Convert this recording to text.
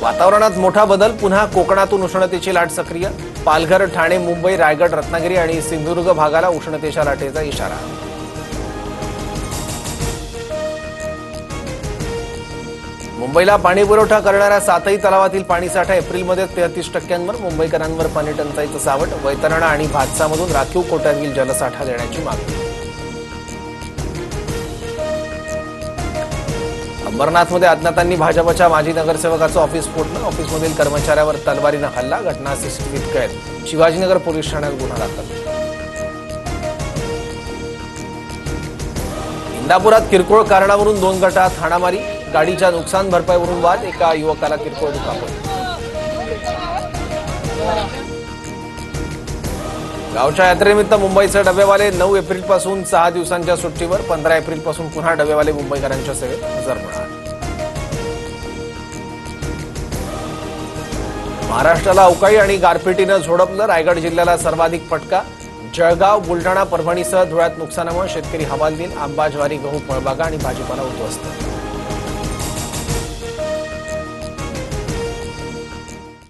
वातावरणात मोठा बदल, पुन्हा कोकणातून उष्णतेची लाट सक्रिय। पालघर, ठाणे, मुंबई, रायगड, रत्नागिरी आणि सिंधुदुर्ग भागाला उष्णतेच्या लाटेचा इशारा। मुंबईला पाणी पुरवठा करणाऱ्या 7ही तलावातील पाणीसाठा एप्रिलमध्ये 33%वर। मुंबईकरांवर पाणी टंचाईचं सावट। वैतरणा आणि भातसामधून राखीव कोट्यातील जलसाठा देण्याची मागणी। अंबरनाथमध्ये अज्ञातांनी भाजपच्या माजी नगरसेवकाचं ऑफिस फोडलं। ऑफिसमधील कर्मचाऱ्यावर तलवारीनं हल्ला। घटना सीसीटीव्हीत कैद। शिवाजीनगर पोलीस ठाण्यात गुन्हा दाखल। इंदापुरात किरकोळ कारणावरून 2 गटात हाणामारी। गाडीच्या नुकसान भरपाईवरून वाद। एका युवकाला किरकोळ दुखापत। गावच्या यात्रेनिमित्त मुंबईचे डबेवाले 9 एप्रिलपासून 6 दिवसांच्या सुट्टीवर। 15 एप्रिलपासून पुन्हा डबेवाले मुंबईकरांच्या सेवेत हजर होणार। महाराष्ट्राला अवकाळी आणि गारपिटीनं झोडपलं। रायगड जिल्ह्याला सर्वाधिक फटका। जळगाव, बुलढाणा, परभणीसह धुळ्यात नुकसानामुळे शेतकरी हवालदिल। आंबा, ज्वारी, गहू, फळबागा आणि भाजीपाला उद्ध्वस्त।